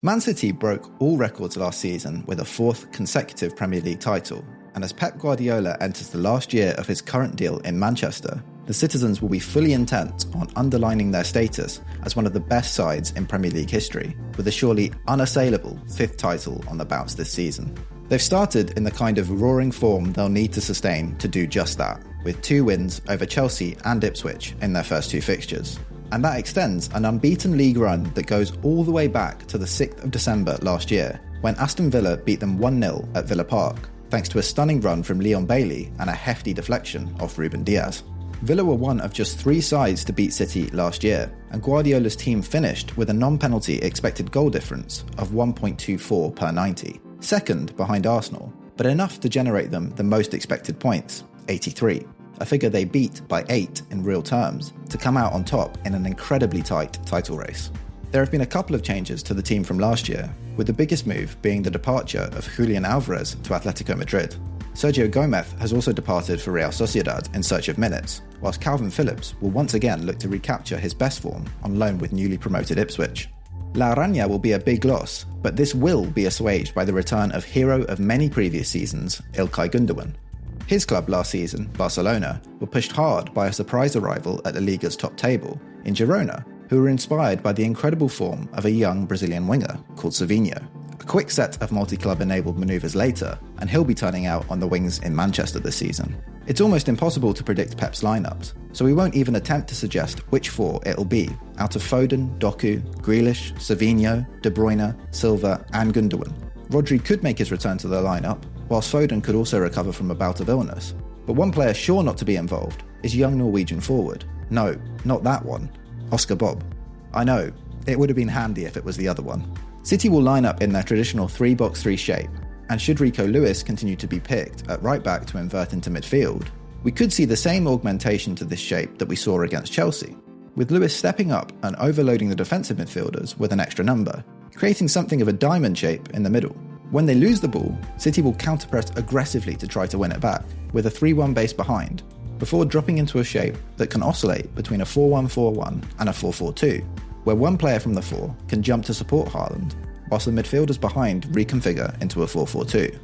Man City broke all records last season with a fourth consecutive Premier League title, and as Pep Guardiola enters the last year of his current deal in Manchester, the citizens will be fully intent on underlining their status as one of the best sides in Premier League history, with a surely unassailable fifth title on the bounce this season. They've started in the kind of roaring form they'll need to sustain to do just that, with 2 wins over Chelsea and Ipswich in their first 2 fixtures. And that extends an unbeaten league run that goes all the way back to the 6th of December last year, when Aston Villa beat them 1-0 at Villa Park, thanks to a stunning run from Leon Bailey and a hefty deflection off Ruben Diaz. Villa were one of just 3 sides to beat City last year, and Guardiola's team finished with a non-penalty expected goal difference of 1.24 per 90, second behind Arsenal, but enough to generate them the most expected points, 83. A figure they beat by 8 in real terms, to come out on top in an incredibly tight title race. There have been a couple of changes to the team from last year, with the biggest move being the departure of Julian Alvarez to Atletico Madrid. Sergio Gomez has also departed for Real Sociedad in search of minutes, whilst Calvin Phillips will once again look to recapture his best form on loan with newly promoted Ipswich. La Araña will be a big loss, but this will be assuaged by the return of hero of many previous seasons, Ilkay Gundogan. His club last season, Barcelona, were pushed hard by a surprise arrival at La Liga's top table in Girona, who were inspired by the incredible form of a young Brazilian winger called Savinho. A quick set of multi-club enabled manoeuvres later, and he'll be turning out on the wings in Manchester this season. It's almost impossible to predict Pep's lineups, so we won't even attempt to suggest which 4 it'll be out of Foden, Doku, Grealish, Savinho, De Bruyne, Silva and Gundogan. Rodri could make his return to the lineup, whilst Foden could also recover from a bout of illness. But one player sure not to be involved is young Norwegian forward. No, not that one. Oscar Bob. I know, it would have been handy if it was the other one. City will line up in their traditional 3-box-3 shape, and should Rico Lewis continue to be picked at right back to invert into midfield, we could see the same augmentation to this shape that we saw against Chelsea, with Lewis stepping up and overloading the defensive midfielders with an extra number, creating something of a diamond shape in the middle. When they lose the ball, City will counter-press aggressively to try to win it back, with a 3-1 base behind, before dropping into a shape that can oscillate between a 4-1-4-1 and a 4-4-2, where one player from the 4 can jump to support Haaland, whilst the midfielders behind reconfigure into a 4-4-2.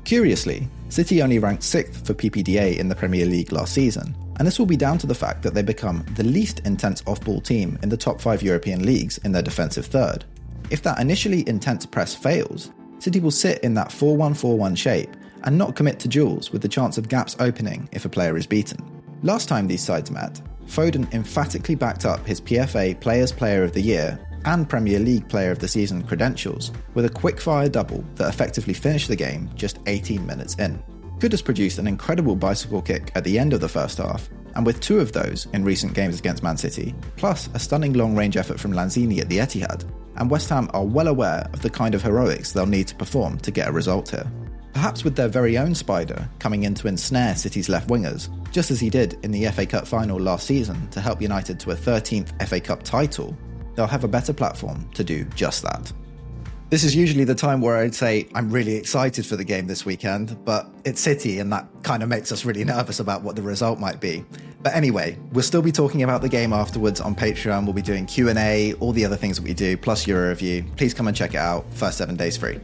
Curiously, City only ranked 6th for PPDA in the Premier League last season, and this will be down to the fact that they become the least intense off-ball team in the top 5 European leagues in their defensive third. If that initially intense press fails, City will sit in that 4-1-4-1 shape and not commit to duels with the chance of gaps opening if a player is beaten. Last time these sides met, Foden emphatically backed up his PFA Players Player of the Year and Premier League Player of the Season credentials with a quick-fire double that effectively finished the game just 18 minutes in. Kudus produced an incredible bicycle kick at the end of the first half, and with 2 of those in recent games against Man City, plus a stunning long-range effort from Lanzini at the Etihad, and West Ham are well aware of the kind of heroics they'll need to perform to get a result here. Perhaps with their very own spider coming in to ensnare City's left wingers, just as he did in the FA Cup final last season to help United to a 13th FA Cup title, they'll have a better platform to do just that. This is usually the time where I'd say I'm really excited for the game this weekend, but it's City and that kind of makes us really nervous about what the result might be. But anyway, we'll still be talking about the game afterwards on Patreon. We'll be doing Q&A, all the other things that we do, plus Euro review. Please come and check it out. First 7 days free.